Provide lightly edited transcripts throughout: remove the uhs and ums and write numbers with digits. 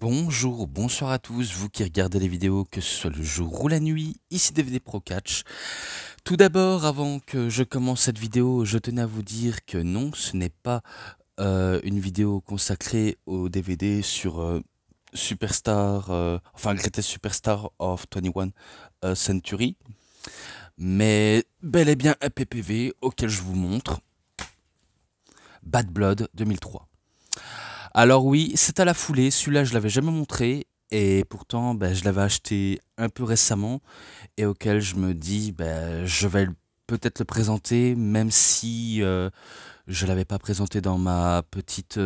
Bonjour, bonsoir à tous, vous qui regardez les vidéos, que ce soit le jour ou la nuit, ici DVD Pro Catch. Tout d'abord, avant que je commence cette vidéo, je tenais à vous dire que non, ce n'est pas une vidéo consacrée au DVD sur Superstar, enfin Greatest Superstar of 21 Century, mais bel et bien un PPV auquel je vous montre Bad Blood 2003. Alors oui, c'est à la foulée, celui-là je l'avais jamais montré et pourtant je l'avais acheté un peu récemment et auquel je me dis je vais peut-être le présenter même si je l'avais pas présenté dans ma petite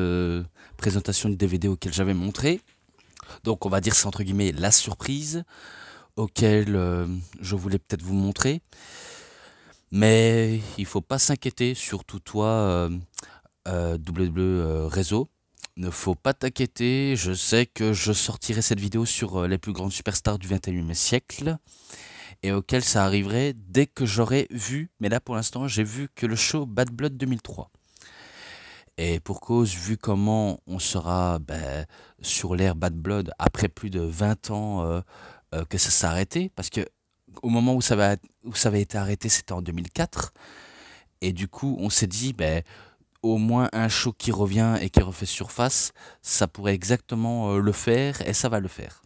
présentation de DVD auquel j'avais montré. Donc on va dire c'est entre guillemets la surprise auquel je voulais peut-être vous montrer. Mais il faut pas s'inquiéter, surtout toi WWE Réseau. Ne faut pas t'inquiéter, je sais que je sortirai cette vidéo sur les plus grandes superstars du 21e siècle et auquel ça arriverait dès que j'aurai vu, mais là pour l'instant j'ai vu que le show Bad Blood 2003. Et pour cause, vu comment on sera sur l'ère Bad Blood après plus de 20 ans que ça s'est arrêté, parce que au moment où ça avait été arrêté c'était en 2004, et du coup on s'est dit au moins un show qui revient et qui refait surface, ça pourrait exactement le faire et ça va le faire.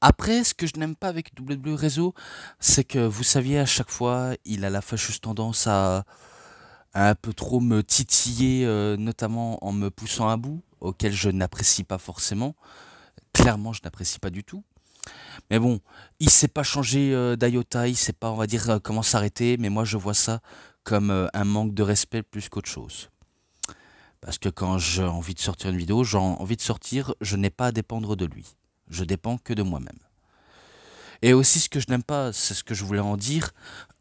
Après, ce que je n'aime pas avec WWE Réseau, c'est que vous saviez à chaque fois, il a la fâcheuse tendance à un peu trop me titiller, notamment en me poussant à bout, auquel je n'apprécie pas forcément. Clairement, je n'apprécie pas du tout. Mais bon, il sait pas changer d'IOTA, il sait pas, on va dire, comment s'arrêter, mais moi je vois ça comme un manque de respect plus qu'autre chose. Parce que quand j'ai envie de sortir une vidéo, j'ai envie de sortir, je n'ai pas à dépendre de lui. Je dépends que de moi-même. Et aussi, ce que je n'aime pas, c'est ce que je voulais en dire.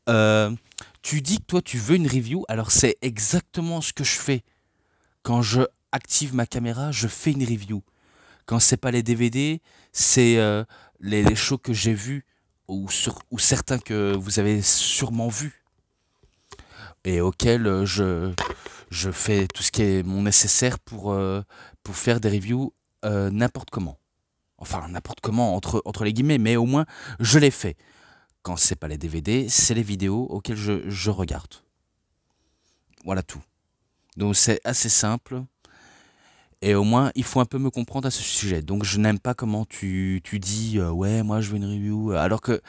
euh, Tu dis que toi, tu veux une review, alors c'est exactement ce que je fais. Quand je active ma caméra, je fais une review. Quand c'est pas les DVD, c'est les shows que j'ai vus ou certains que vous avez sûrement vus et auxquels je fais tout ce qui est mon nécessaire pour faire des reviews n'importe comment. Enfin, n'importe comment entre les guillemets, mais au moins je les fais. Quand c'est pas les DVD, c'est les vidéos auxquelles je regarde. Voilà tout. Donc c'est assez simple. Et au moins, il faut un peu me comprendre à ce sujet. Donc je n'aime pas comment tu dis ouais, moi je veux une review. Alors que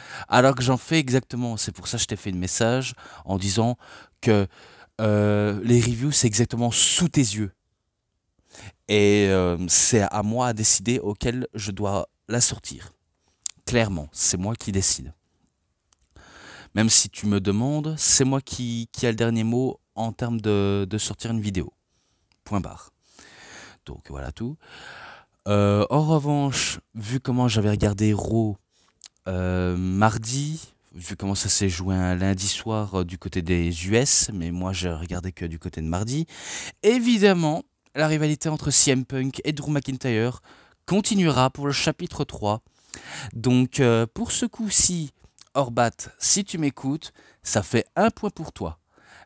j'en fais exactement. C'est pour ça que je t'ai fait un message en disant que les reviews, c'est exactement sous tes yeux. Et c'est à moi à décider auquel je dois la sortir. Clairement, c'est moi qui décide. Même si tu me demandes, c'est moi qui a le dernier mot en termes de sortir une vidéo. Point barre. Donc voilà tout. En revanche, vu comment j'avais regardé Raw mardi, vu comment ça s'est joué un lundi soir du côté des US, mais moi j'ai regardé que du côté de mardi, évidemment, la rivalité entre CM Punk et Drew McIntyre continuera pour le chapitre 3. Donc pour ce coup-ci, Orbat, si tu m'écoutes, ça fait un point pour toi.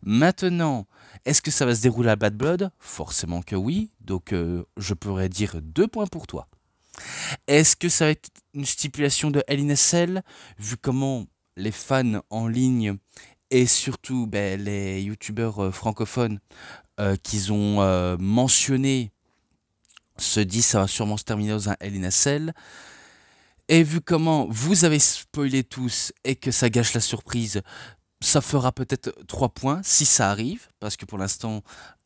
Maintenant, est-ce que ça va se dérouler à Bad Blood? Forcément que oui, donc je pourrais dire 2 points pour toi. Est-ce que ça va être une stipulation de Hell in a Cell, vu comment les fans en ligne et surtout les youtubeurs francophones qu'ils ont mentionné se disent ça va sûrement se terminer dans un Hell in a Cell. Et vu comment vous avez spoilé tous et que ça gâche la surprise, ça fera peut-être 3 points si ça arrive, parce que pour l'instant,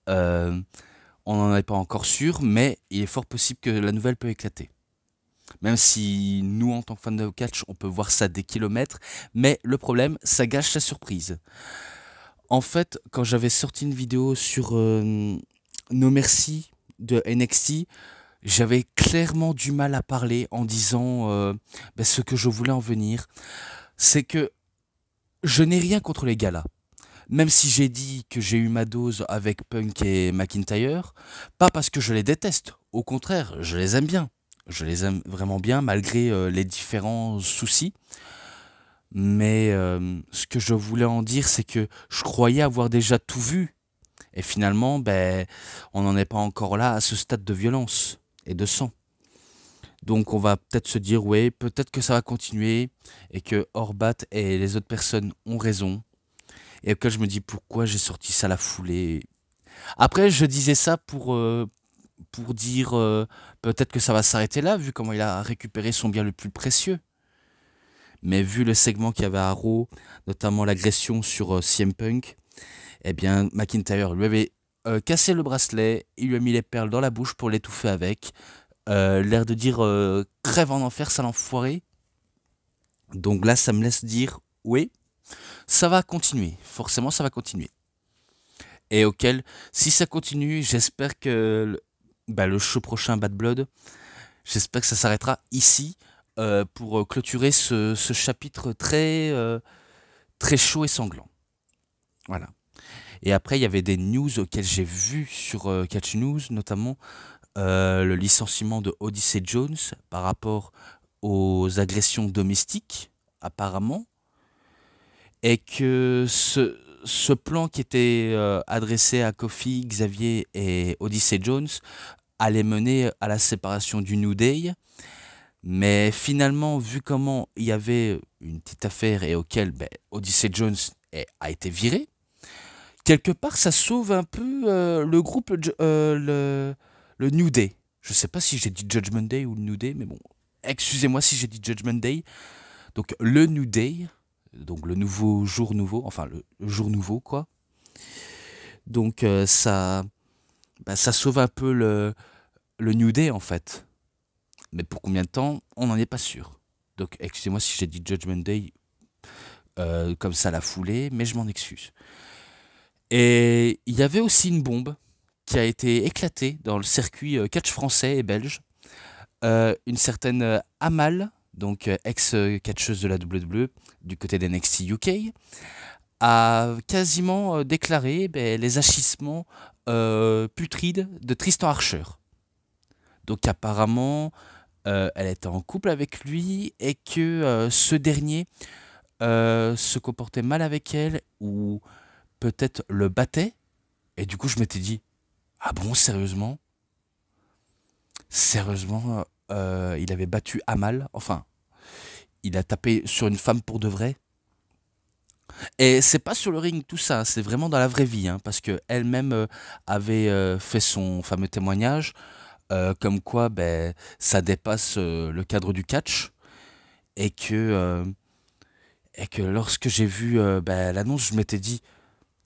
euh, on n'en est pas encore sûr, mais il est fort possible que la nouvelle peut éclater. Même si nous, en tant que fans de catch, on peut voir ça des kilomètres, mais le problème, ça gâche la surprise. En fait, quand j'avais sorti une vidéo sur No Mercy de NXT, j'avais clairement du mal à parler en disant ce que je voulais en venir. C'est que je n'ai rien contre les galas. Même si j'ai dit que j'ai eu ma dose avec Punk et McIntyre, pas parce que je les déteste, au contraire, je les aime bien. Je les aime vraiment bien malgré les différents soucis. Mais ce que je voulais en dire, c'est que je croyais avoir déjà tout vu. Et finalement, on n'en est pas encore là à ce stade de violence et de sang. Donc on va peut-être se dire, ouais, peut-être que ça va continuer et que Orbat et les autres personnes ont raison. Et auquel je me dis pourquoi j'ai sorti ça la foulée. Après, je disais ça pour dire peut-être que ça va s'arrêter là, vu comment il a récupéré son bien le plus précieux. Mais vu le segment qu'il y avait à Raw, notamment l'agression sur CM Punk, eh bien, McIntyre lui avait cassé le bracelet, il lui a mis les perles dans la bouche pour l'étouffer avec. L'air de dire crève en enfer, sale enfoiré. Donc là, ça me laisse dire oui, ça va continuer. Forcément, ça va continuer. Et auquel, si ça continue, j'espère que le show prochain Bad Blood, j'espère que ça s'arrêtera ici pour clôturer ce chapitre très chaud et sanglant. Voilà. Et après, il y avait des news auxquelles j'ai vu sur Catch News, notamment le licenciement de Odyssey Jones par rapport aux agressions domestiques, apparemment, et que ce plan qui était adressé à Kofi, Xavier et Odyssey Jones allait mener à la séparation du New Day. Mais finalement, vu comment il y avait une petite affaire et auquel Odyssey Jones a été viré, quelque part ça sauve un peu le groupe, le New Day. Je sais pas si j'ai dit Judgment Day ou le New Day, mais bon, excusez-moi si j'ai dit Judgment Day. Donc le New Day, donc le nouveau jour nouveau, enfin le jour nouveau quoi. Donc ça sauve un peu le New Day en fait. Mais pour combien de temps, on n'en est pas sûr. Donc excusez-moi si j'ai dit Judgment Day comme ça à la foulée, mais je m'en excuse. Et il y avait aussi une bombe qui a été éclatée dans le circuit catch français et belge. Une certaine Amal, donc ex-catcheuse de la WWE du côté d'NXT UK, a quasiment déclaré les agissements putrides de Tristan Archer. Donc apparemment, elle était en couple avec lui et que ce dernier se comportait mal avec elle ou peut-être le battait. Et du coup, je m'étais dit, ah bon, sérieusement? Sérieusement, il avait battu Amal, enfin, il a tapé sur une femme pour de vrai. Et c'est pas sur le ring tout ça, c'est vraiment dans la vraie vie, hein, parce que elle-même avait fait son fameux témoignage, comme quoi ça dépasse le cadre du catch, et que lorsque j'ai vu l'annonce, je m'étais dit,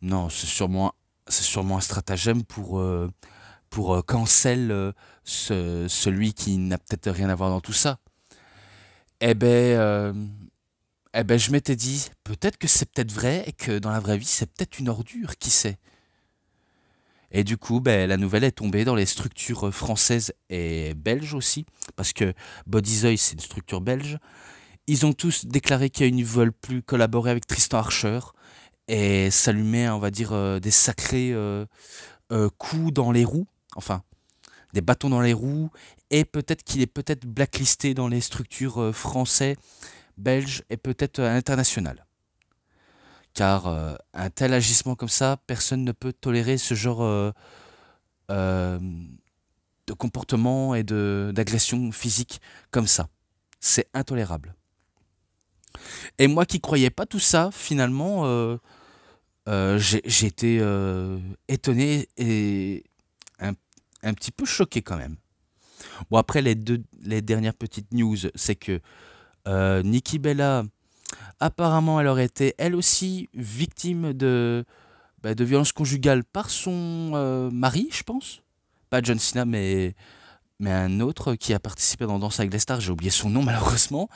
non, c'est sûrement un stratagème pour cancel celui qui n'a peut-être rien à voir dans tout ça. Eh ben, euh, je m'étais dit, peut-être que c'est peut-être vrai et que dans la vraie vie, c'est peut-être une ordure, qui sait. Et du coup, la nouvelle est tombée dans les structures françaises et belges aussi, parce que Bodyzoy, c'est une structure belge. Ils ont tous déclaré qu'ils ne veulent plus collaborer avec Tristan Archer, et ça lui met, on va dire, des sacrés coups dans les roues, enfin, des bâtons dans les roues, et peut-être qu'il est peut-être blacklisté dans les structures français, belges et peut-être à l'international. Car un tel agissement comme ça, personne ne peut tolérer ce genre euh, de comportement et d'agression physique comme ça. C'est intolérable. Et moi qui croyais pas tout ça, finalement, j'ai été étonné et un, un petit peu choqué quand même. Bon, après, les dernières petites news, c'est que Nikki Bella, apparemment, elle aurait été elle aussi victime de violences conjugales par son mari, je pense. Pas John Cena, mais un autre qui a participé dans Danse avec les stars, j'ai oublié son nom malheureusement.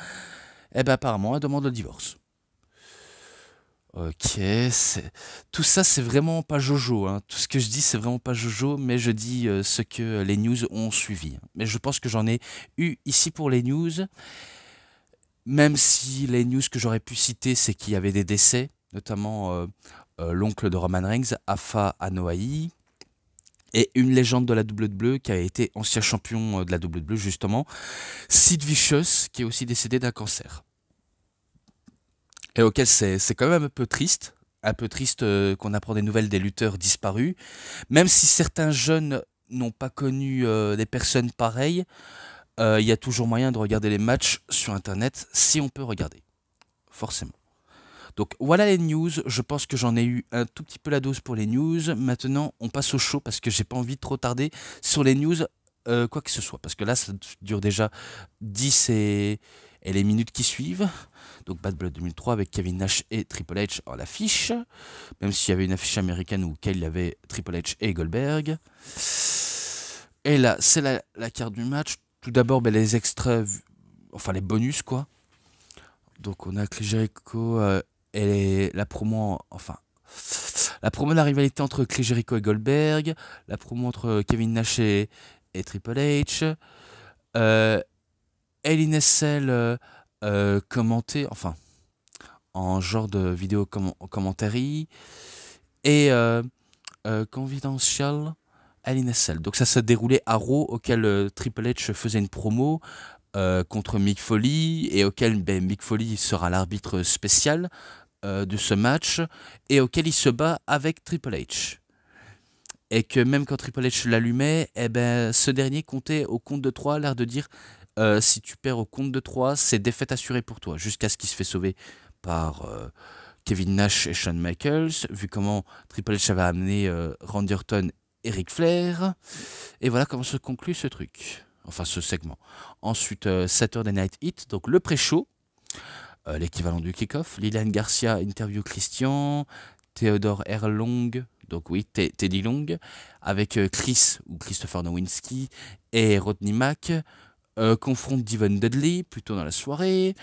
Et apparemment, elle demande le divorce. Ok, tout ça c'est vraiment pas Jojo, hein. Tout ce que je dis c'est vraiment pas Jojo, mais je dis ce que les news ont suivi. Mais je pense que j'en ai eu ici pour les news, même si les news que j'aurais pu citer c'est qu'il y avait des décès, notamment l'oncle de Roman Reigns, Afa Anoa'i, et une légende de la WWE qui a été ancien champion de la WWE justement, Sid Vicious, qui est aussi décédé d'un cancer. Et auquel c'est quand même un peu triste qu'on apprend des nouvelles des lutteurs disparus, même si certains jeunes n'ont pas connu des personnes pareilles, il y a toujours moyen de regarder les matchs sur internet si on peut regarder, forcément. Donc voilà les news, je pense que j'en ai eu un tout petit peu la dose pour les news. Maintenant on passe au show parce que j'ai pas envie de trop tarder sur les news quoi que ce soit. Parce que là ça dure déjà 10 et les minutes qui suivent. Donc Bad Blood 2003 avec Kevin Nash et Triple H à l'affiche. Même s'il y avait une affiche américaine où il y avait Triple H et Goldberg. Et là c'est la carte du match. Tout d'abord les extraits, enfin les bonus quoi. Donc on a Chris Jericho et la promo, enfin la promo de la rivalité entre Chris Jericho et Goldberg, la promo entre Kevin Nash et Triple H, Hell in a Cell commenté, enfin en genre de vidéo commentary et Confidential Hell in a Cell. Donc ça se déroulait à Raw auquel Triple H faisait une promo contre Mick Foley et auquel Mick Foley sera l'arbitre spécial de ce match et auquel il se bat avec Triple H. Et que même quand Triple H l'allumait, eh ben, ce dernier comptait au compte de 3, l'air de dire si tu perds au compte de 3, c'est défaite assurée pour toi, jusqu'à ce qu'il se fait sauver par Kevin Nash et Shawn Michaels, vu comment Triple H avait amené Randy Orton et Ric Flair. Et voilà comment se conclut ce truc. Enfin, ce segment. Ensuite, Saturday Night Heat, donc le pré-show, l'équivalent du kick-off. Lilian Garcia interview Christian, Theodore Long, donc oui, Teddy Long, avec Chris ou Christopher Nowinski et Rodney Mack, confronte Devon Dudley, plutôt dans la soirée.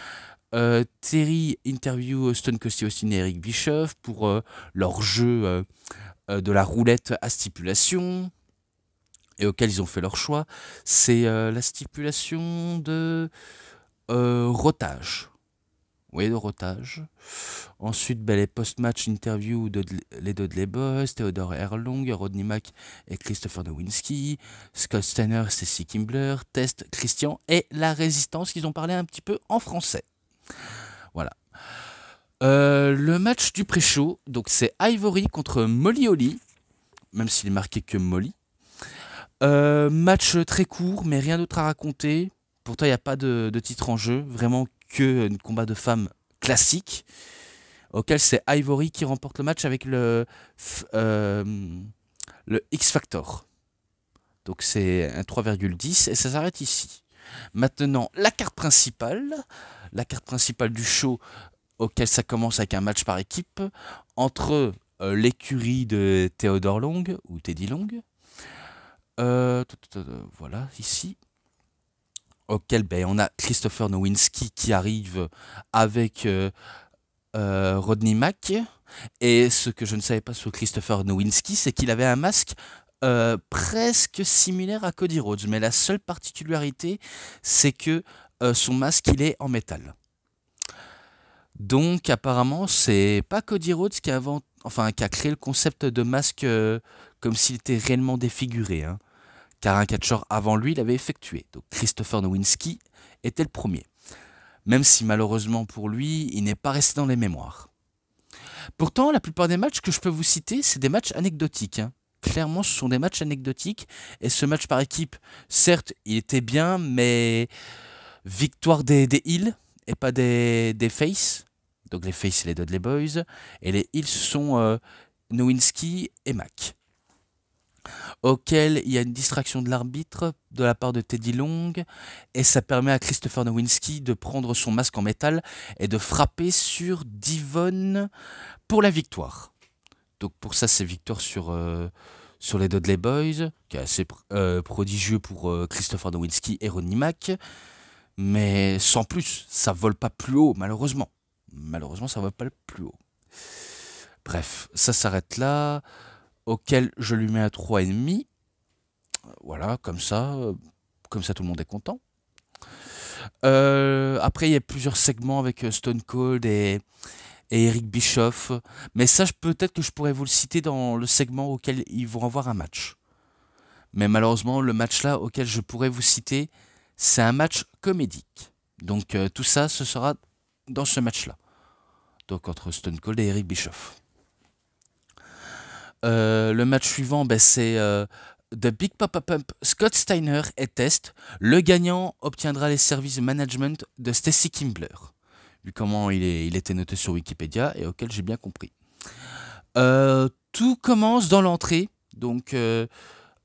Terry interview Stone Cold Austin et Eric Bischoff pour leur jeu de la roulette à stipulation. Et auquel ils ont fait leur choix, c'est la stipulation de rotage. Oui, de rotage. Ensuite, les post-match interviews de les Dudley Boys, Theodore Long, Rodney Mack et Christopher Nowinski, Scott Steiner, Stacy Kimbler, Test, Christian et La Résistance, ils ont parlé un petit peu en français. Voilà. Le match du pré-show, donc c'est Ivory contre Molly Holly, même s'il est marqué que Molly. Match très court, mais rien d'autre à raconter. Pourtant, il n'y a pas de titre en jeu. Vraiment que un combat de femmes classique. Auquel c'est Ivory qui remporte le match avec le X Factor. Donc c'est un 3,10 et ça s'arrête ici. Maintenant, la carte principale. La carte principale du show, auquel ça commence avec un match par équipe entre l'écurie de Theodore Long ou Teddy Long. Voilà, ici. Auquel on a Christopher Nowinski qui arrive avec Rodney Mack. Et ce que je ne savais pas sur Christopher Nowinski, c'est qu'il avait un masque presque similaire à Cody Rhodes. Mais la seule particularité, c'est que son masque, il est en métal. Donc apparemment, c'est pas Cody Rhodes qui a créé le concept de masque comme s'il était réellement défiguré. Hein. Car un catcheur avant lui l'avait effectué. Donc Christopher Nowinski était le premier. Même si malheureusement pour lui, il n'est pas resté dans les mémoires. Pourtant, la plupart des matchs que je peux vous citer, c'est des matchs anecdotiques. Hein. Clairement, ce sont des matchs anecdotiques. Et ce match par équipe, certes, il était bien, mais victoire des heels et pas des faces. Donc les faces, c'est les Dudley Boys. Et les heels sont Nowinski et Mack. Auquel il y a une distraction de l'arbitre de la part de Teddy Long et ça permet à Christopher Nowinski de prendre son masque en métal et de frapper sur Devon pour la victoire. Donc pour ça c'est victoire sur les Dudley Boys, qui est assez prodigieux pour Christopher Nowinski et Rodney Mack, mais sans plus, ça vole pas plus haut malheureusement. Malheureusement ça vole pas plus haut. Bref, ça s'arrête là. Auquel je lui mets un 3,5. Voilà, comme ça tout le monde est content. Après, il y a plusieurs segments avec Stone Cold et Eric Bischoff. Mais ça, peut-être que je pourrais vous le citer dans le segment auquel ils vont avoir un match. Mais malheureusement, le match là auquel je pourrais vous citer, c'est un match comédique. Donc tout ça, ce sera dans ce match-là. Donc entre Stone Cold et Eric Bischoff. Le match suivant, c'est de Big Papa Pump, Scott Steiner et Test. Le gagnant obtiendra les services de management de Stacy Kimbler. Vu comment il était noté sur Wikipédia et auquel j'ai bien compris. Tout commence dans l'entrée. Donc,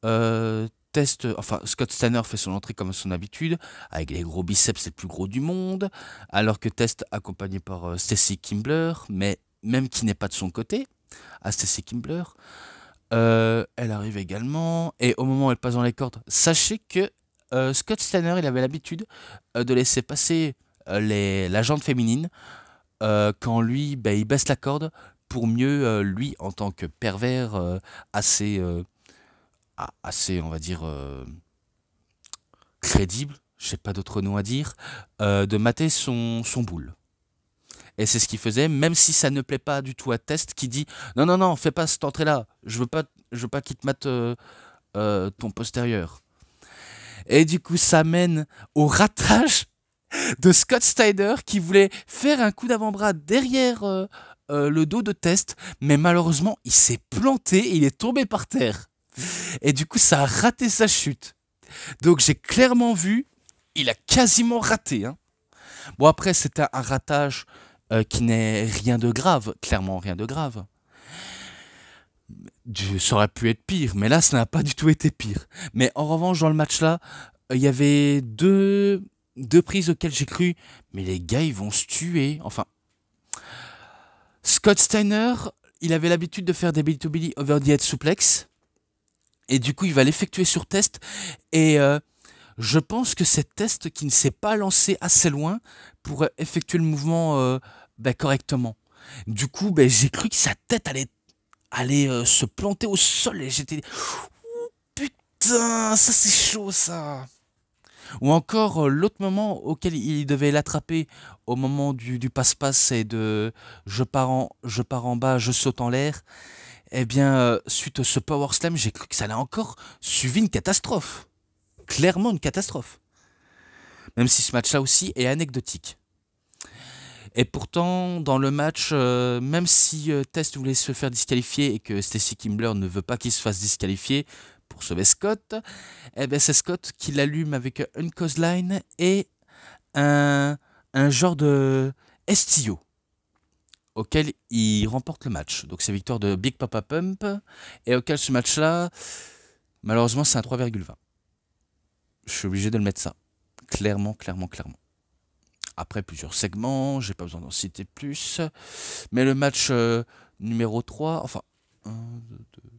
Scott Steiner fait son entrée comme à son habitude, avec les gros biceps les plus gros du monde, alors que Test, accompagné par Stacy Kimbler, mais même qui n'est pas de son côté, à Stacy Kimbler, elle arrive également, et au moment où elle passe dans les cordes, sachez que Scott Steiner, il avait l'habitude de laisser passer la jante féminine quand lui, il baisse la corde pour mieux, lui, en tant que pervers assez, on va dire, crédible, je sais pas d'autre nom à dire, de mater son boule. Et c'est ce qu'il faisait, même si ça ne plaît pas du tout à Test, qui dit non, non, non, fais pas cette entrée-là, je veux pas qu'il te mate ton postérieur. Et du coup, ça mène au ratage de Scott Steiner qui voulait faire un coup d'avant-bras derrière le dos de Test, mais malheureusement, il s'est planté et il est tombé par terre. Et du coup, ça a raté sa chute. Donc j'ai clairement vu, il a quasiment raté. Hein. Bon, après, c'était un ratage qui n'est rien de grave, clairement rien de grave. Ça aurait pu être pire, mais là, ça n'a pas du tout été pire. Mais en revanche, dans le match-là, il y avait deux prises auxquelles j'ai cru, mais les gars, ils vont se tuer. Enfin, Scott Steiner, il avait l'habitude de faire des belly to belly over the head suplex. Et du coup, il va l'effectuer sur Test. Et je pense que c'est Test qui ne s'est pas lancé assez loin pour effectuer le mouvement correctement. Du coup, j'ai cru que sa tête allait se planter au sol. Et j'étais... Oh, putain, ça c'est chaud ça. Ou encore l'autre moment auquel il devait l'attraper au moment du passe-passe et de je pars en bas, je saute en l'air. Eh bien, suite à ce Power Slam, j'ai cru que ça allait encore suivi une catastrophe. Clairement une catastrophe. Même si ce match-là aussi est anecdotique. Et pourtant, dans le match, même si Test voulait se faire disqualifier et que Stacy Kimbler ne veut pas qu'il se fasse disqualifier pour sauver Scott, eh bien c'est Scott qui l'allume avec une clothesline et un genre de STO auquel il remporte le match. Donc c'est victoire de Big Papa Pump et auquel ce match-là, malheureusement, c'est un 3,20. Je suis obligé de le mettre ça. Clairement, clairement, clairement. Après plusieurs segments, j'ai pas besoin d'en citer plus. Mais le match numéro 3, enfin, 1, 2,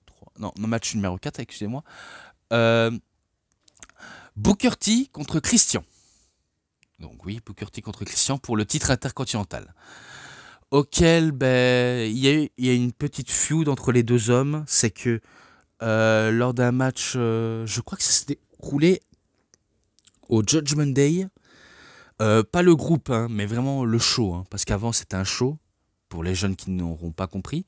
3, non, le match numéro 4, excusez-moi. Booker T contre Christian. Donc oui, Booker T contre Christian pour le titre intercontinental. Auquel, il y a une petite feud entre les deux hommes. C'est que lors d'un match, je crois que ça s'est déroulé au Judgment Day. Pas le groupe, hein, mais vraiment le show. Hein, parce qu'avant, c'était un show, pour les jeunes qui n'auront pas compris.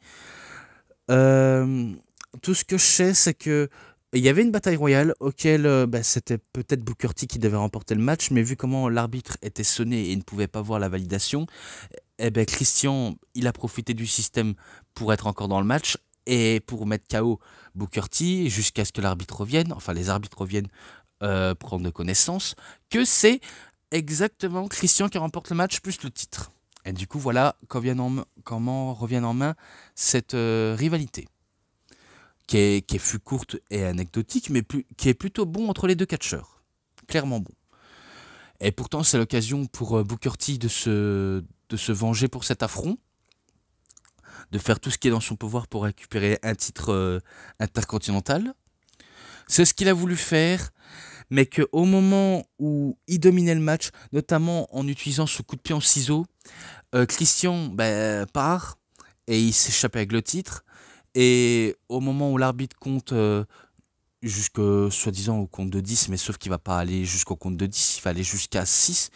Tout ce que je sais, c'est que il y avait une bataille royale auquel c'était peut-être Booker T qui devait remporter le match, mais vu comment l'arbitre était sonné et ne pouvait pas voir la validation, Christian, il a profité du système pour être encore dans le match et pour mettre KO Booker T jusqu'à ce que l'arbitre revienne, enfin les arbitres reviennent prendre connaissance, que c'est exactement Christian qui remporte le match plus le titre. Et du coup, voilà comment reviennent en main cette rivalité. Qui fut courte et anecdotique, mais qui est plutôt bon entre les deux catcheurs. Clairement bon. Et pourtant, c'est l'occasion pour Booker T de se venger pour cet affront, de faire tout ce qui est dans son pouvoir pour récupérer un titre intercontinental. C'est ce qu'il a voulu faire, mais qu'au moment où il dominait le match, notamment en utilisant ce coup de pied en ciseaux, Christian part et il s'échappe avec le titre. Et au moment où l'arbitre compte soi-disant au compte de 10, mais sauf qu'il va pas aller jusqu'au compte de 10, il va aller jusqu'à 6,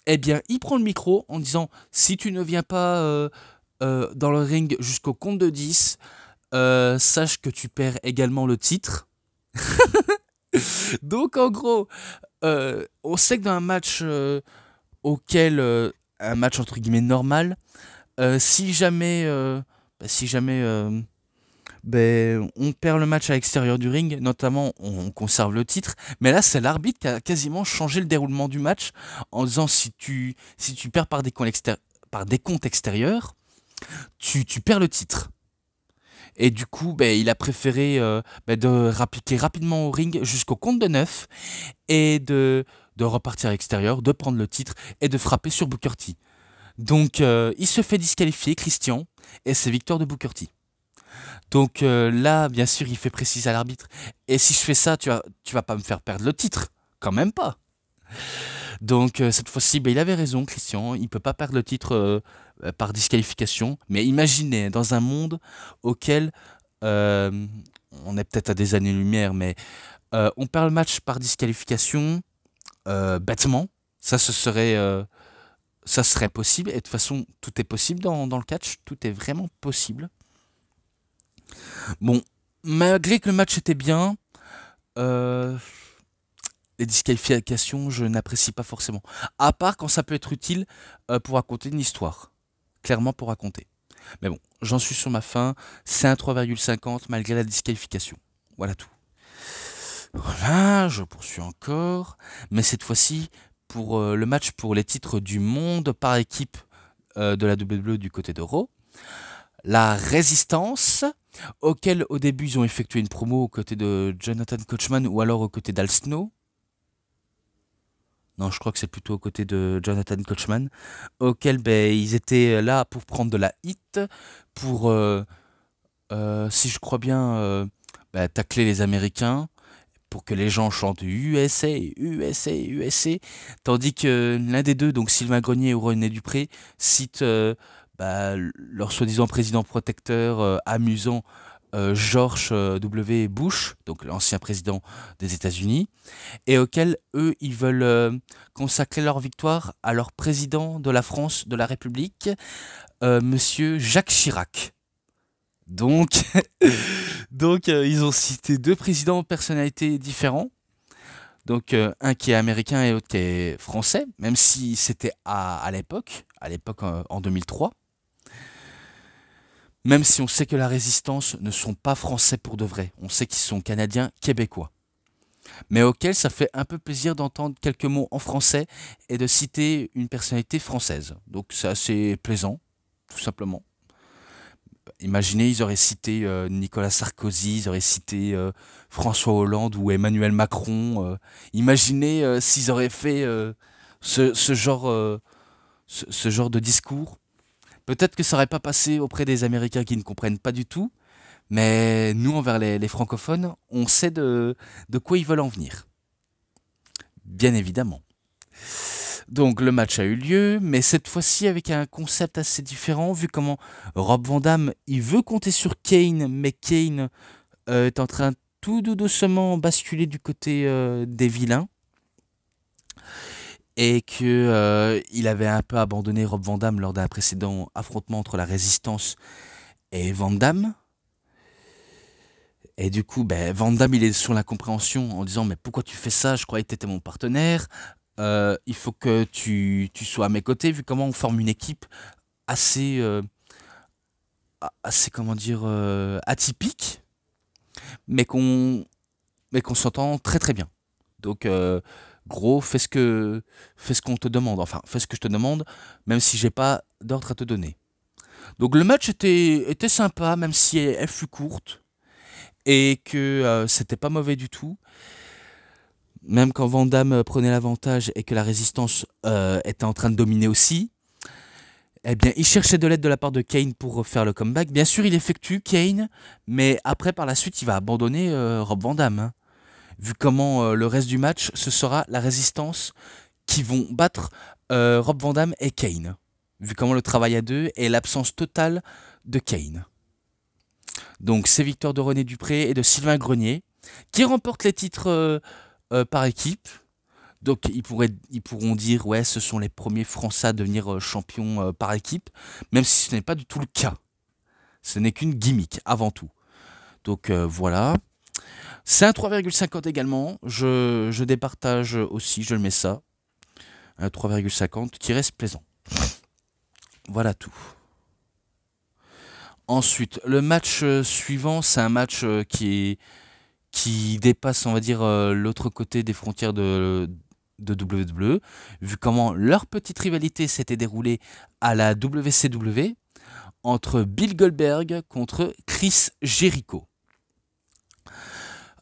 eh bien, il prend le micro en disant « Si tu ne viens pas dans le ring jusqu'au compte de 10, sache que tu perds également le titre. » Donc, en gros, on sait que dans un match un match entre guillemets normal, si jamais ben, on perd le match à l'extérieur du ring, notamment on conserve le titre, mais là c'est l'arbitre qui a quasiment changé le déroulement du match en disant si tu perds par des comptes extérieurs, tu perds le titre. Et du coup, ben, il a préféré de rappliquer rapidement au ring jusqu'au compte de 9 et de repartir à l'extérieur, de prendre le titre et de frapper sur Booker T. Donc il se fait disqualifier, Christian, et c'est victoire de Booker T. Donc là, bien sûr, il fait préciser à l'arbitre. Et si je fais ça, tu vas pas me faire perdre le titre. Quand même pas. Donc cette fois-ci, ben, il avait raison, Christian. Il peut pas perdre le titre par disqualification. Mais imaginez, dans un monde auquel euh, on est peut-être à des années-lumière, mais on perd le match par disqualification bêtement. Ça, ça serait possible. Et de toute façon, tout est possible dans le catch. Tout est vraiment possible. Bon, malgré que le match était bien, euh, les disqualifications, je n'apprécie pas forcément. À part quand ça peut être utile pour raconter une histoire. Clairement pour raconter. Mais bon, j'en suis sur ma fin. C'est un 3,50 malgré la disqualification. Voilà tout. Voilà, je poursuis encore. Mais cette fois-ci, pour le match pour les titres du monde par équipe de la WWE du côté d'Euro. La Résistance, auquel au début ils ont effectué une promo aux côtés de Jonathan Coachman ou alors aux côtés d'Al Snow. Non, je crois que c'est plutôt aux côtés de Jonathan Coachman, auquel ben, ils étaient là pour prendre de la hit, pour, si je crois bien, tacler les Américains, pour que les gens chantent USA, USA, USA, tandis que l'un des deux, donc Sylvain Grenier ou René Dupré, cite leur soi-disant président protecteur amusant George W. Bush, donc l'ancien président des États-Unis, et auquel eux, ils veulent consacrer leur victoire à leur président de la France, de la République, monsieur Jacques Chirac. Donc, ils ont cité deux présidents personnalités différents. Donc, un qui est américain et l'autre qui est français, même si c'était à l'époque en 2003. Même si on sait que la résistance ne sont pas français pour de vrai. On sait qu'ils sont canadiens, québécois. Mais auquel ça fait un peu plaisir d'entendre quelques mots en français et de citer une personnalité française. Donc c'est assez plaisant, tout simplement. Imaginez, ils auraient cité Nicolas Sarkozy, ils auraient cité François Hollande ou Emmanuel Macron. Imaginez s'ils auraient fait ce genre de discours. Peut-être que ça n'aurait pas passé auprès des Américains qui ne comprennent pas du tout, mais nous, envers les francophones, on sait de quoi ils veulent en venir. Bien évidemment. Donc le match a eu lieu, mais cette fois-ci avec un concept assez différent, vu comment Rob Van Dam, il veut compter sur Kane, mais Kane est en train tout doucement basculer du côté des vilains. Et que il avait un peu abandonné Rob Van Dam lors d'un précédent affrontement entre la Résistance et Van Dam. Et du coup, ben, Van Damme, il est sur l'incompréhension en disant mais pourquoi tu fais ça? Je croyais que tu étais mon partenaire. Il faut que tu sois à mes côtés, vu comment on forme une équipe assez, assez comment dire, atypique, mais qu'on s'entend très très bien. Donc, gros, fais ce qu'on te demande. Enfin, fais ce que je te demande, même si j'ai pas d'ordre à te donner. Donc le match était sympa, même si elle fut courte. Et que c'était pas mauvais du tout. Même quand Van Damme prenait l'avantage et que la résistance était en train de dominer aussi, eh bien, il cherchait de l'aide de la part de Kane pour faire le comeback. Bien sûr, il effectue Kane, mais après, par la suite, il va abandonner Rob Van Damme. Hein. Vu comment le reste du match, ce sera la résistance qui vont battre Rob Van Damme et Kane. Vu comment le travail à deux et l'absence totale de Kane. Donc c'est victoire de René Dupré et de Sylvain Grenier qui remportent les titres par équipe. Donc ils pourront dire ouais ce sont les premiers Français à devenir champions par équipe, même si ce n'est pas du tout le cas. Ce n'est qu'une gimmick avant tout. Donc voilà. C'est un 3,50 également. Je départage aussi, je le mets ça. Un 3,50 qui reste plaisant. Voilà tout. Ensuite, le match suivant, c'est un match qui dépasse, on va dire, l'autre côté des frontières de WWE, vu comment leur petite rivalité s'était déroulée à la WCW entre Bill Goldberg contre Chris Jericho.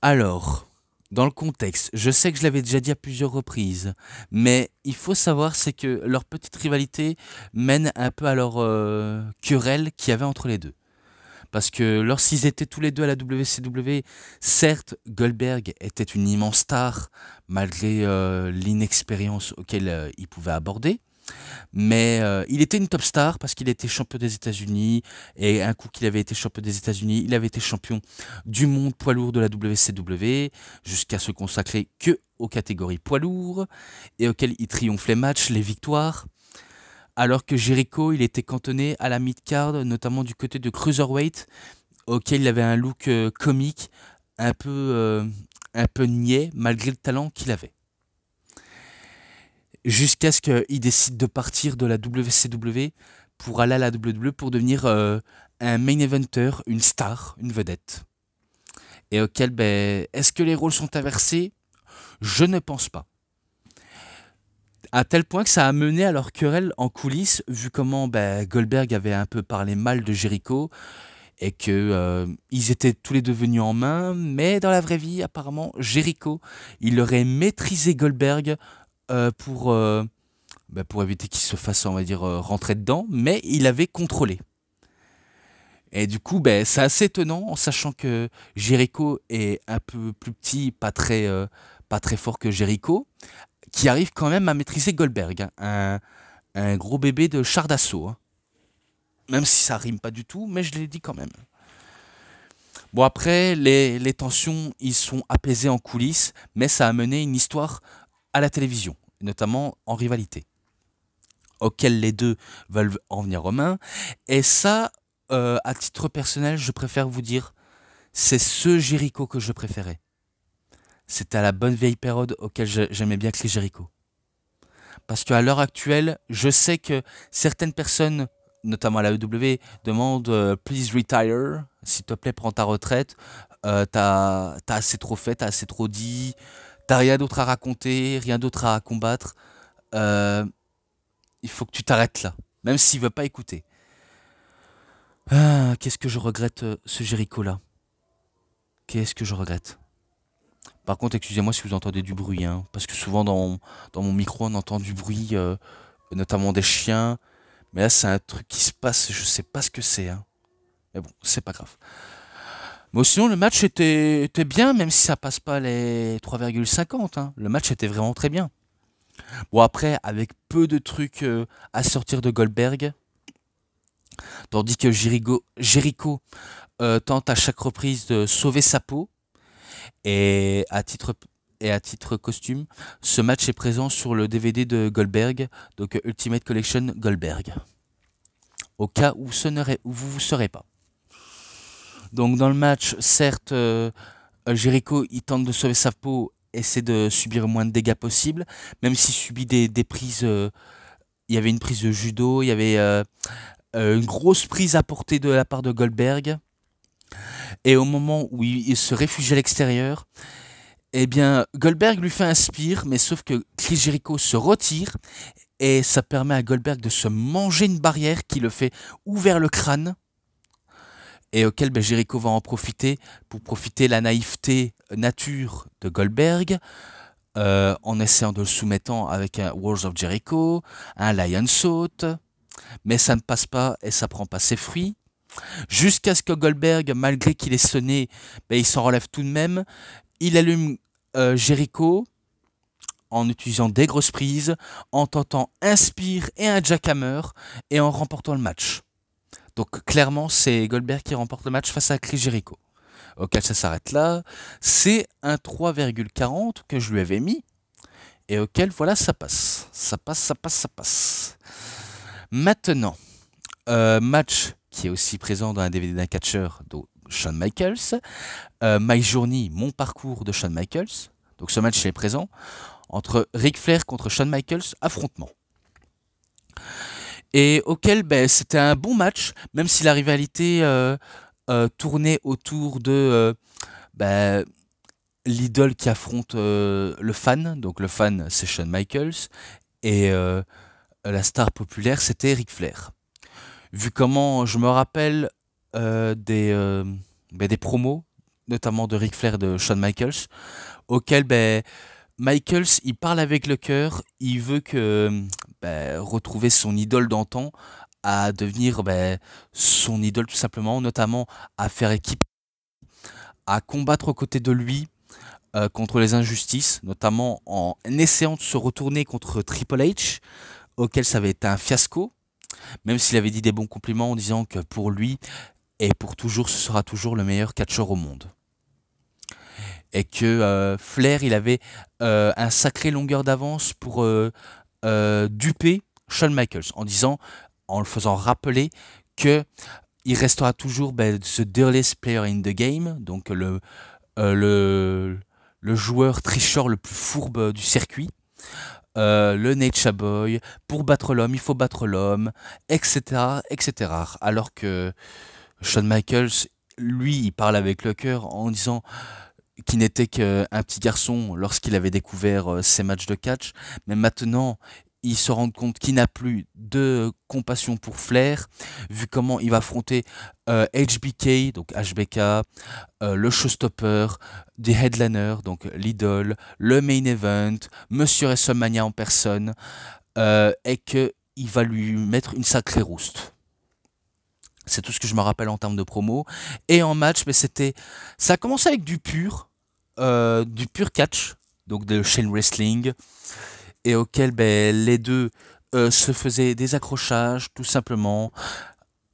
Alors, dans le contexte, je sais que je l'avais déjà dit à plusieurs reprises, mais il faut savoir, c'est que leur petite rivalité mène un peu à leur querelle qu'il y avait entre les deux. Parce que lorsqu'ils étaient tous les deux à la WCW, certes, Goldberg était une immense star, malgré l'inexpérience auquel il pouvait aborder. Mais il était une top star parce qu'il était champion des États-Unis. Et un coup qu'il avait été champion des États-Unis, il avait été champion du monde poids lourd de la WCW, jusqu'à se consacrer que aux catégories poids lourds, et auxquelles il triomphe les matchs, les victoires. Alors que Jericho, il était cantonné à la mid-card, notamment du côté de Cruiserweight, auquel il avait un look comique, un peu niais, malgré le talent qu'il avait. Jusqu'à ce qu'il décide de partir de la WCW pour aller à la WWE pour devenir un main eventer, une star, une vedette. Et auquel, ben, est-ce que les rôles sont inversés? Je ne pense pas. À tel point que ça a mené à leur querelle en coulisses, vu comment Goldberg avait un peu parlé mal de Jericho, et que ils étaient tous les deux venus en main, mais dans la vraie vie, apparemment, Jericho, il aurait maîtrisé Goldberg pour éviter qu'il se fasse, on va dire, rentrer dedans, mais il avait contrôlé. Et du coup, c'est assez étonnant, en sachant que Jericho est un peu plus petit, pas très fort que Jericho, qui arrive quand même à maîtriser Goldberg, hein, un gros bébé de char d'assaut. Hein. Même si ça rime pas du tout, mais je l'ai dit quand même. Bon, après, les tensions, ils sont apaisées en coulisses, mais ça a mené une histoire à la télévision, notamment en rivalité, auquel les deux veulent en venir aux mains. Et ça, à titre personnel, je préfère vous dire, c'est ce Jericho que je préférais. C'était à la bonne vieille période auquel j'aimais bien Chris Jericho. Parce qu'à l'heure actuelle, je sais que certaines personnes, notamment à la EW, demandent please retire, s'il te plaît, prends ta retraite. T'as assez trop fait, t'as assez trop dit, t'as rien d'autre à raconter, rien d'autre à combattre. Il faut que tu t'arrêtes là, même s'il veut pas écouter. Ah, qu'est-ce que je regrette ce Jericho là. Qu'est-ce que je regrette. Par contre, excusez-moi si vous entendez du bruit, hein, parce que souvent dans mon micro on entend du bruit, notamment des chiens. Mais là c'est un truc qui se passe, je sais pas ce que c'est. Hein. Mais bon, c'est pas grave. Mais sinon le match était bien, même si ça passe pas les 3,50. Hein. Le match était vraiment très bien. Bon après, avec peu de trucs à sortir de Goldberg, tandis que Jericho tente à chaque reprise de sauver sa peau. Et à titre costume, ce match est présent sur le DVD de Goldberg, donc Ultimate Collection Goldberg. Au cas où vous ne saurez pas. Donc dans le match, certes, Jericho il tente de sauver sa peau, essaie de subir le moins de dégâts possible, même s'il subit des prises. Il y avait une prise de judo, il y avait une grosse prise à portée de la part de Goldberg. Et au moment où il se réfugie à l'extérieur, eh bien, Goldberg lui fait un spear, mais sauf que Chris Jericho se retire et ça permet à Goldberg de se manger une barrière qui le fait ouvrir le crâne et auquel Jericho va en profiter pour profiter de la naïveté nature de Goldberg en essayant de le soumettre avec un Walls of Jericho, un Lion Saut, mais ça ne passe pas et ça prend pas ses fruits. Jusqu'à ce que Goldberg, malgré qu'il ait sonné, il s'en relève tout de même. Il allume Jericho en utilisant des grosses prises, en tentant un spear et un jackhammer et en remportant le match. Donc clairement, c'est Goldberg qui remporte le match face à Chris Jericho. Auquel ça s'arrête là. C'est un 3,40 que je lui avais mis et auquel, voilà, ça passe. Ça passe. Maintenant, match qui est aussi présent dans un DVD d'un catcheur de Shawn Michaels. My Journey, mon parcours de Shawn Michaels. Donc ce match est présent entre Ric Flair contre Shawn Michaels, affrontement. et auquel ben, c'était un bon match, même si la rivalité tournait autour de ben, l'idole qui affronte le fan. Donc le fan, c'est Shawn Michaels, et la star populaire, c'était Ric Flair. Vu comment je me rappelle des promos, notamment de Ric Flair et de Shawn Michaels, auquel ben, Michaels, il parle avec le cœur, il veut que retrouver son idole d'antan, à devenir son idole tout simplement, notamment à faire équipe, à combattre aux côtés de lui contre les injustices, notamment en essayant de se retourner contre Triple H, auquel ça avait été un fiasco, même s'il avait dit des bons compliments en disant que pour lui et pour toujours, ce sera toujours le meilleur catcheur au monde. Et que Flair, il avait un sacré longueur d'avance pour duper Shawn Michaels en disant, en le faisant rappeler que il restera toujours the dirtiest player in the game, donc euh, le, le joueur tricheur le plus fourbe du circuit, le Nature Boy, pour battre l'homme, il faut battre l'homme, etc., etc. Alors que Shawn Michaels, lui, il parle avec le cœur en disant qu'il n'était qu'un petit garçon lorsqu'il avait découvert ses matchs de catch, mais maintenant il se rend compte qu'il n'a plus de compassion pour Flair, vu comment il va affronter HBK, donc HBK, le showstopper, des headliners, donc l'idole, le main event, Monsieur WrestleMania en personne, et qu'il va lui mettre une sacrée rouste. C'est tout ce que je me rappelle en termes de promo. Et en match, mais ça a commencé avec du pur catch, donc de chain wrestling, et auquel les deux se faisaient des accrochages, tout simplement,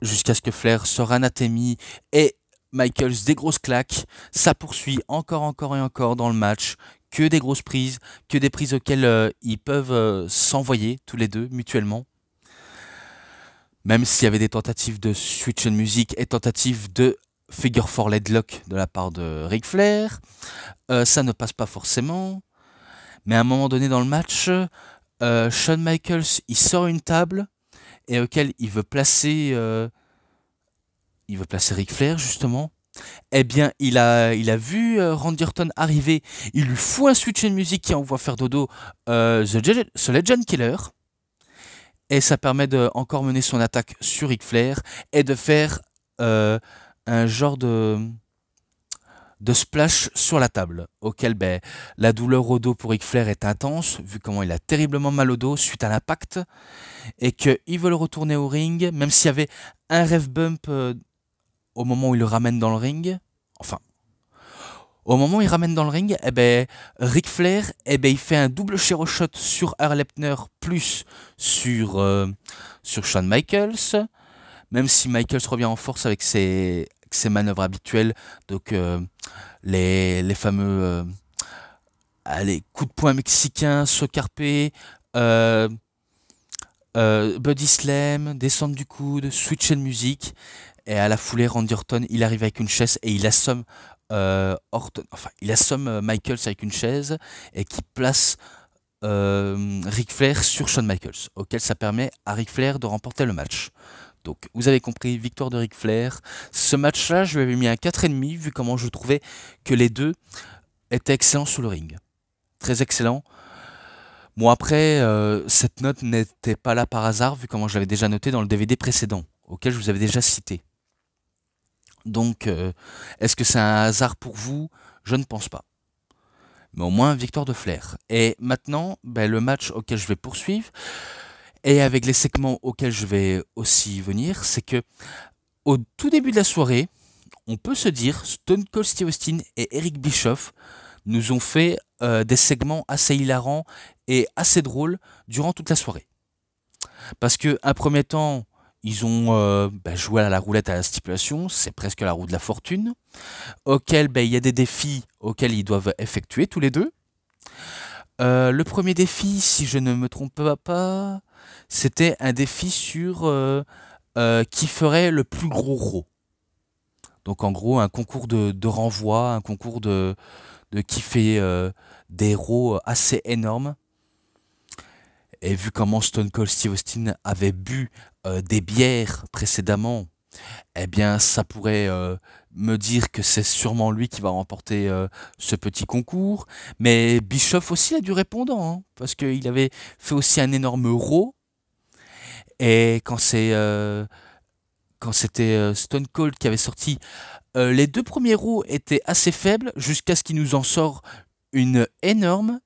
jusqu'à ce que Flair sort anathème et Michaels des grosses claques. Ça poursuit encore, encore et encore dans le match. Que des grosses prises, que des prises auxquelles ils peuvent s'envoyer tous les deux mutuellement. Même s'il y avait des tentatives de switch and music et tentatives de figure 4 leadlock de la part de Ric Flair, ça ne passe pas forcément. Mais à un moment donné dans le match, Shawn Michaels il sort une table et auquel il veut placer Ric Flair justement. Eh bien, il a vu Randy Orton arriver, il lui fout un switch and music qui envoie faire dodo The Legend Killer. Et ça permet de encore mener son attaque sur Ric Flair et de faire un genre de splash sur la table, auquel la douleur au dos pour Ric Flair est intense, vu comment il a terriblement mal au dos suite à l'impact, et qu'il veut le retourner au ring, même s'il y avait un ref bump au moment où il le ramène dans le ring. Enfin, au moment où il ramène dans le ring, Ric Flair, il fait un double share shot sur Earl Hebner plus sur Shawn Michaels, même si Michaels revient en force avec ses manœuvres habituelles, donc les fameux allez, coups de poing mexicains, saut carpé, body slam, descente du coude, switch and music, et à la foulée, Randy Orton, il arrive avec une chaise et il assomme Michaels avec une chaise et qui place Ric Flair sur Shawn Michaels, auquel ça permet à Ric Flair de remporter le match. Donc, vous avez compris, victoire de Ric Flair. Ce match-là, je lui avais mis un 4,5, vu comment je trouvais que les deux étaient excellents sous le ring. Très excellent. Bon, après, cette note n'était pas là par hasard, vu comment je l'avais déjà noté dans le DVD précédent, auquel je vous avais déjà cité. Donc, est-ce que c'est un hasard pour vous? Je ne pense pas. Mais au moins, victoire de Flair. Et maintenant, le match auquel je vais poursuivre, et avec les segments auxquels je vais aussi venir, c'est que au tout début de la soirée, on peut se dire Stone Cold Steve Austin et Eric Bischoff nous ont fait des segments assez hilarants et assez drôles durant toute la soirée. Parce que un premier temps, ils ont joué à la roulette à la stipulation, c'est presque la roue de la fortune, auquel il y a des défis auxquels ils doivent effectuer tous les deux. Le premier défi, si je ne me trompe pas, c'était un défi sur qui ferait le plus gros row. Donc en gros, un concours de renvoi, un concours de qui fait des rows assez énormes. Et vu comment Stone Cold Steve Austin avait bu des bières précédemment, eh bien, ça pourrait me dire que c'est sûrement lui qui va remporter ce petit concours. Mais Bischoff aussi a du répondant, hein, parce qu'il avait fait aussi un énorme Raw. Et quand c'était Stone Cold qui avait sorti, les deux premiers Raw étaient assez faibles jusqu'à ce qu'il nous en sort une énorme.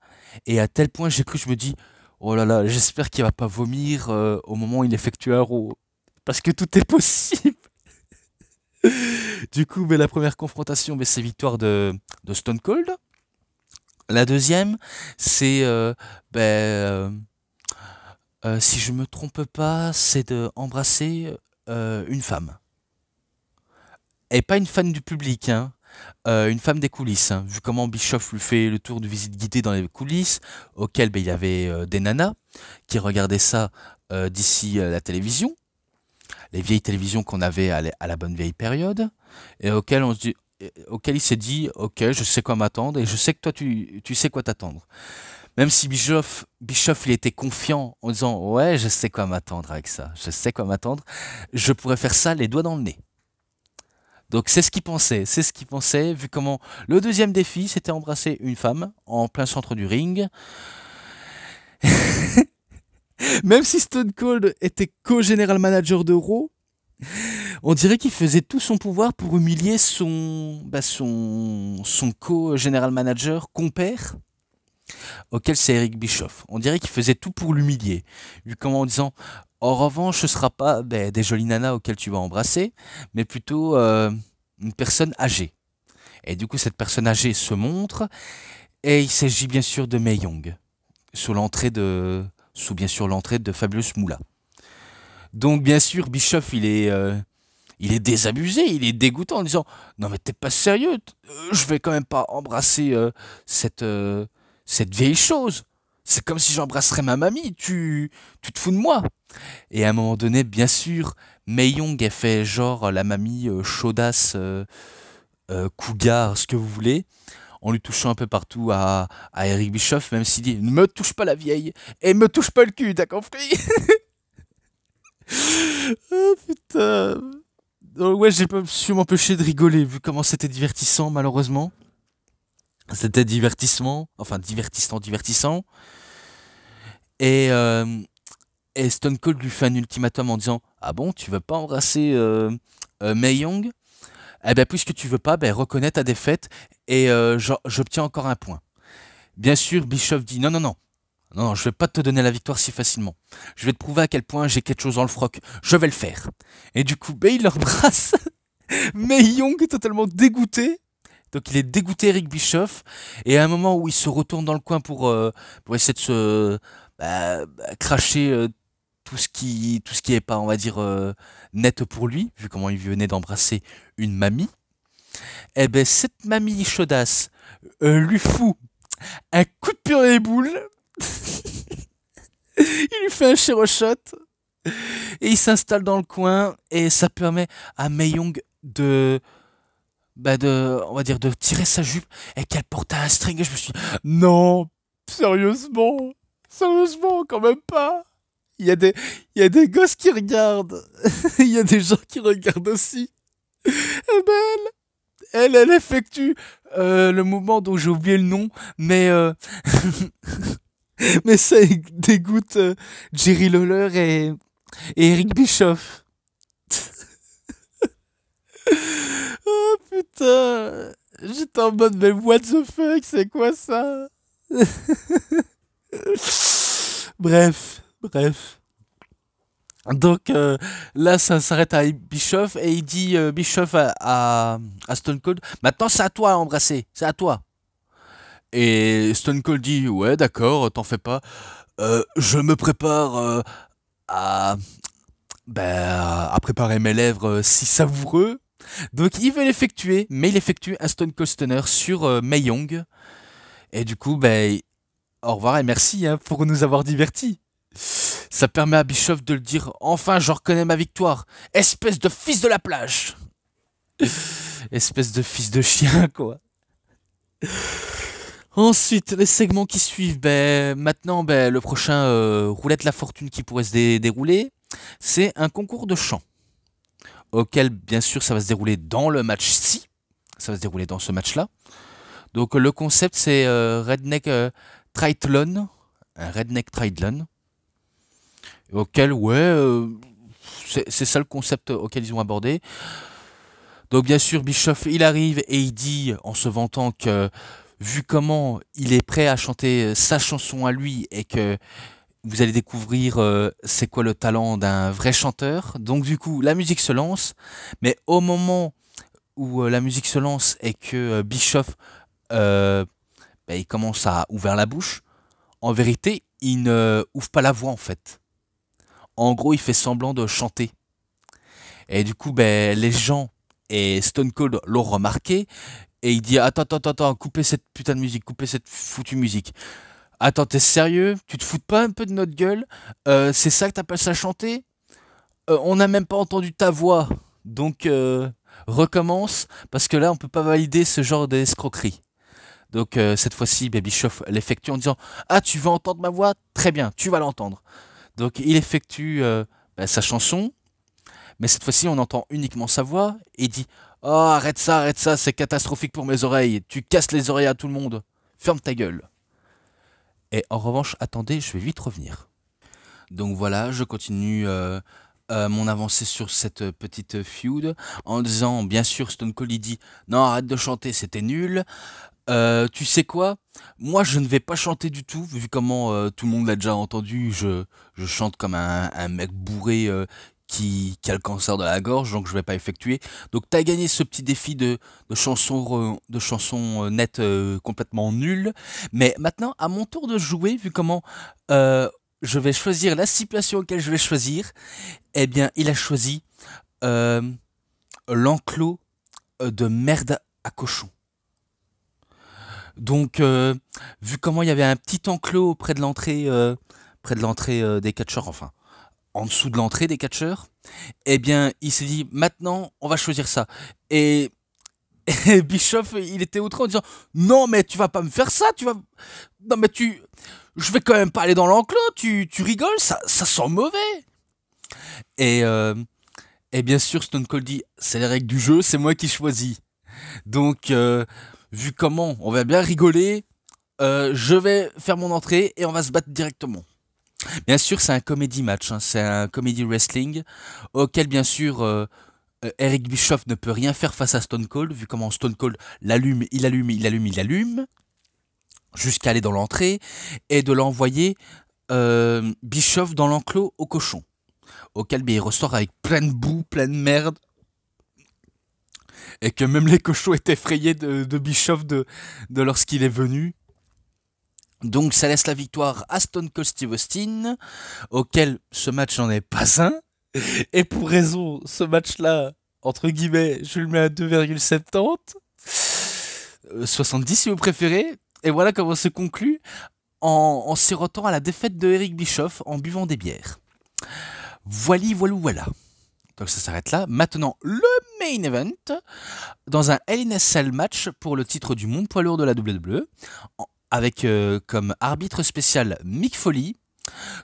Et à tel point, j'ai cru, je me dis, oh là là, j'espère qu'il va pas vomir au moment où il effectue un Raw. Parce que tout est possible. Du coup, mais la première confrontation, mais c'est victoire de Stone Cold. La deuxième, c'est, si je me trompe pas, c'est de embrasser une femme. Et pas une fan du public, hein. Une femme des coulisses, hein. Vu comment Bischoff lui fait le tour de visite guidée dans les coulisses, auquel il y avait des nanas qui regardaient ça d'ici la télévision, les vieilles télévisions qu'on avait à la bonne vieille période, et auquel il s'est dit, ok, je sais quoi m'attendre, et je sais que toi, tu sais quoi t'attendre. Même si Bischoff, il était confiant en disant, ouais, je sais quoi m'attendre avec ça, je sais quoi m'attendre, je pourrais faire ça les doigts dans le nez. Donc c'est ce qu'il pensait, vu comment le deuxième défi, c'était embrasser une femme en plein centre du ring. Même si Stone Cold était co-général manager de Raw, on dirait qu'il faisait tout son pouvoir pour humilier son co-général manager, compère, auquel c'est Eric Bischoff. On dirait qu'il faisait tout pour l'humilier, vu comment en disant, en revanche, ce ne sera pas des jolies nanas auxquelles tu vas embrasser, mais plutôt une personne âgée. Et du coup, cette personne âgée se montre, et il s'agit bien sûr de Mae Young, sous bien sûr l'entrée de Fabulous Moolah. Donc bien sûr, Bischoff, il est désabusé, il est dégoûtant en disant, non mais t'es pas sérieux, je vais quand même pas embrasser cette vieille chose. C'est comme si j'embrasserais ma mamie, tu te fous de moi. Et à un moment donné, bien sûr, Mae Young a fait genre la mamie chaudasse, cougar, ce que vous voulez, en lui touchant un peu partout à Eric Bischoff, même s'il dit, ne me touche pas la vieille, et me touche pas le cul, t'as compris? Oh putain. Donc, ouais, j'ai pas su m'empêcher de rigoler, vu comment c'était divertissant, malheureusement. C'était divertissant. Et, euh, et Stone Cold lui fait un ultimatum en disant, ah bon, tu veux pas embrasser Mae Young? Eh ben, puisque tu veux pas, ben, reconnais ta défaite et j'obtiens encore un point. Bien sûr, Bischoff dit, non, non, non. Non, non, je vais pas te donner la victoire si facilement. Je vais te prouver à quel point j'ai quelque chose dans le froc. Je vais le faire. Et du coup, ben, il embrasse Mae Young totalement dégoûté. Donc il est dégoûté, Eric Bischoff. Et à un moment où il se retourne dans le coin pour essayer de se cracher tout ce qui est pas, on va dire, net pour lui, vu comment il venait d'embrasser une mamie, eh ben cette mamie chaudasse lui fout un coup de pied dans les boules. Il lui fait un shot et il s'installe dans le coin et ça permet à Mae Young on va dire, de tirer sa jupe et qu'elle porte un string. Et je me suis dit, non, sérieusement, quand même pas. Il y a des gosses qui regardent. Il y a des gens qui regardent aussi. Et ben elle effectue le mouvement dont j'ai oublié le nom, mais mais ça dégoûte Jerry Lawler et Eric Bischoff. Oh putain, j'étais en mode mais what the fuck, c'est quoi ça? Bref. Donc là, ça s'arrête à Bischoff et il dit Bischoff à Stone Cold, maintenant c'est à toi à embrasser, c'est à toi. Et Stone Cold dit, ouais d'accord, t'en fais pas. Je me prépare à, à préparer mes lèvres si savoureux. Donc il veut l'effectuer, mais il effectue un Stone Cold Stunner sur Mae Young. Et du coup, au revoir et merci hein, pour nous avoir divertis. Ça permet à Bischoff de le dire, enfin je reconnais ma victoire, espèce de fils de la plage. Espèce de fils de chien quoi. Ensuite, les segments qui suivent, maintenant, le prochain roulette la fortune qui pourrait se dérouler, c'est un concours de chant, auquel, bien sûr, ça va se dérouler dans le match-ci, ça va se dérouler dans ce match-là. Donc, le concept, c'est Redneck Triathlon, un Redneck Triathlon, auquel, ouais, c'est ça le concept auquel ils ont abordé. Donc, bien sûr, Bischoff, il arrive et il dit, en se vantant que, vu comment il est prêt à chanter sa chanson à lui et que vous allez découvrir c'est quoi le talent d'un vrai chanteur. Donc du coup, la musique se lance, mais au moment où la musique se lance et que Bischoff euh, il commence à ouvrir la bouche, en vérité, il ne ouvre pas la voix en fait. En gros, il fait semblant de chanter. Et du coup, les gens et Stone Cold l'ont remarqué et il dit attends, coupez cette putain de musique, coupez cette foutue musique. Attends, t'es sérieux? Tu te fous pas un peu de notre gueule? C'est ça que t'appelles ça chanter? On n'a même pas entendu ta voix. Donc, recommence, parce que là, on peut pas valider ce genre d'escroquerie. Donc, cette fois-ci, Bischoff l'effectue en disant ah, tu veux entendre ma voix? Très bien, tu vas l'entendre. Donc, il effectue sa chanson, mais cette fois-ci, on entend uniquement sa voix, et il dit oh, arrête ça, c'est catastrophique pour mes oreilles. Tu casses les oreilles à tout le monde. Ferme ta gueule. Et en revanche, attendez, je vais vite revenir. Donc voilà, je continue mon avancée sur cette petite feud en disant, bien sûr, Stone Cold il dit non, arrête de chanter, c'était nul. Tu sais quoi? Moi, je ne vais pas chanter du tout, vu comment tout le monde l'a déjà entendu. Je chante comme un mec bourré qui a le cancer de la gorge, donc je vais pas effectuer. Donc, t'as gagné ce petit défi de chansons nettes complètement nulles. Mais maintenant, à mon tour de jouer, vu comment je vais choisir la stipulation auquel je vais choisir, eh bien, il a choisi euh, l'enclos de merde à cochon. Donc, vu comment il y avait un petit enclos près de l'entrée des catcheurs, enfin, en dessous de l'entrée des catcheurs, eh bien, il s'est dit, maintenant, on va choisir ça. Et, et Bischoff, il était outré en disant, non, mais tu vas pas me faire ça, tu vas... Non, mais je vais quand même pas aller dans l'enclos, tu rigoles, ça sent mauvais. Et, euh, et bien sûr, Stone Cold dit, c'est les règles du jeu, c'est moi qui choisis. Donc, vu comment on va bien rigoler, je vais faire mon entrée et on va se battre directement. Bien sûr, c'est un comedy match, hein, c'est un comedy wrestling auquel, bien sûr, Eric Bischoff ne peut rien faire face à Stone Cold, vu comment Stone Cold l'allume, il allume, jusqu'à aller dans l'entrée et de l'envoyer Bischoff dans l'enclos au cochon, auquel il ressort avec plein de boue, plein de merde, et que même les cochons étaient effrayés de Bischoff de lorsqu'il est venu. Donc ça laisse la victoire à Stone Cold Steve Austin, auquel ce match n'en est pas un. Et pour raison, ce match-là, entre guillemets, je le mets à 2,70. 70 si vous préférez. Et voilà comment se conclut en sirotant à la défaite de Eric Bischoff en buvant des bières. Voilà. Donc ça s'arrête là. Maintenant, le main event dans un Hell in a Cell match pour le titre du monde poids lourd de la WWE, avec comme arbitre spécial Mick Foley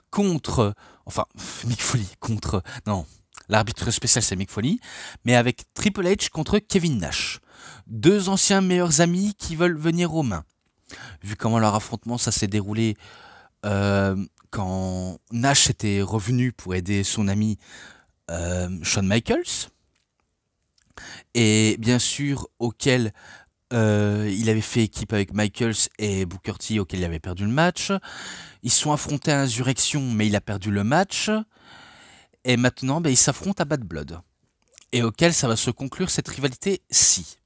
contre... Enfin, Mick Foley contre... Non, l'arbitre spécial c'est Mick Foley, mais avec Triple H contre Kevin Nash. Deux anciens meilleurs amis qui veulent venir aux mains. Vu comment leur affrontement ça s'est déroulé quand Nash était revenu pour aider son ami Shawn Michaels, et bien sûr auquel il avait fait équipe avec Michaels et Booker T, auquel il avait perdu le match. Ils se sont affrontés à Insurrection, mais il a perdu le match. Et maintenant, ils s'affrontent à Bad Blood. Et auquel ça va se conclure cette rivalité-ci.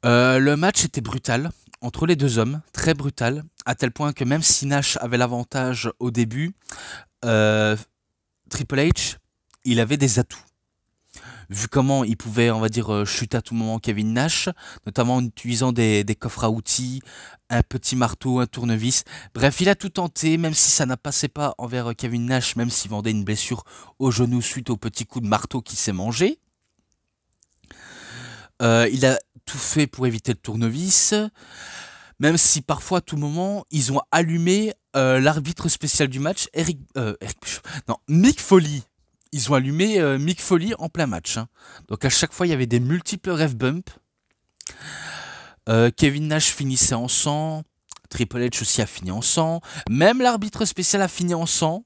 Le match était brutal entre les deux hommes, très brutal, à tel point que même si Nash avait l'avantage au début, Triple H, il avait des atouts. Vu comment il pouvait, on va dire, chuter à tout moment Kevin Nash, notamment en utilisant des coffres à outils, un petit marteau, un tournevis. Bref, il a tout tenté, même si ça n'a passé pas envers Kevin Nash, même s'il vendait une blessure au genou suite au petit coup de marteau qu'il s'est mangé. Il a tout fait pour éviter le tournevis, même si parfois à tout moment ils ont allumé l'arbitre spécial du match, Mick Foley. Ils ont allumé Mick Foley en plein match. Hein. Donc à chaque fois il y avait des multiples ref bumps. Kevin Nash finissait en sang, Triple H aussi a fini en sang, même l'arbitre spécial a fini en sang,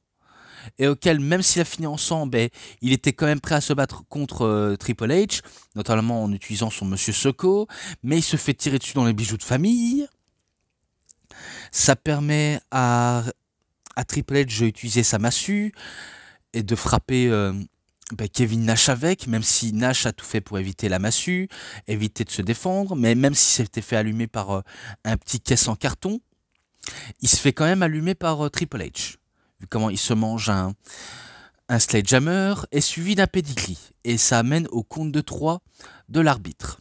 et auquel, même s'il a fini en sang, ben, il était quand même prêt à se battre contre Triple H, notamment en utilisant son Monsieur Socko, mais il se fait tirer dessus dans les bijoux de famille. Ça permet à Triple H d'utiliser sa massue et de frapper Kevin Nash avec, même si Nash a tout fait pour éviter la massue, éviter de se défendre, mais même si c'était fait allumer par un petit caisse en carton, il se fait quand même allumer par Triple H, vu comment il se mange un sledgehammer et suivi d'un pedigree, et ça amène au compte de 3 de l'arbitre.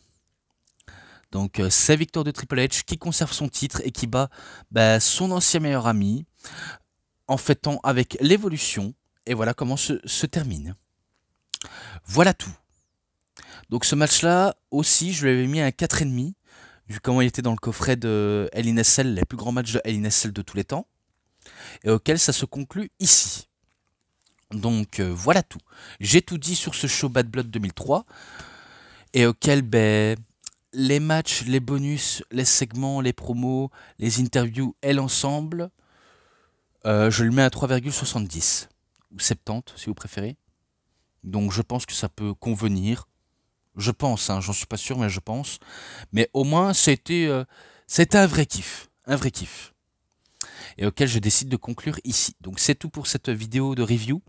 Donc c'est victoire de Triple H qui conserve son titre et qui bat son ancien meilleur ami en fêtant avec l'évolution, et voilà comment se termine. Voilà tout. Donc ce match-là, aussi, je lui avais mis un 4,5, vu comment il était dans le coffret de Hell in a Cell, les plus grands matchs de Hell in a Cell de tous les temps, et auquel ça se conclut ici. Donc voilà tout. J'ai tout dit sur ce show Bad Blood 2003, et auquel, les matchs, les bonus, les segments, les promos, les interviews et l'ensemble, je le mets à 3,70, ou 70 si vous préférez. Donc je pense que ça peut convenir. Je pense, hein, j'en suis pas sûr, mais je pense. Mais au moins, c'était un vrai kiff. Un vrai kiff. Et auquel je décide de conclure ici. Donc c'est tout pour cette vidéo de review.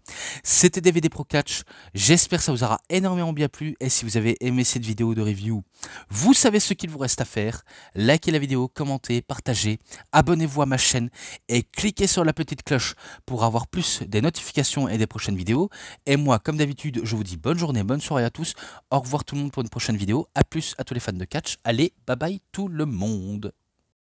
C'était DVD Pro Catch. J'espère que ça vous aura énormément bien plu. Et si vous avez aimé cette vidéo de review, vous savez ce qu'il vous reste à faire. Likez la vidéo, commentez, partagez, abonnez-vous à ma chaîne et cliquez sur la petite cloche pour avoir plus des notifications et des prochaines vidéos. Et moi, comme d'habitude, je vous dis bonne journée, bonne soirée à tous. Au revoir tout le monde pour une prochaine vidéo. A plus à tous les fans de catch. Allez, bye bye tout le monde.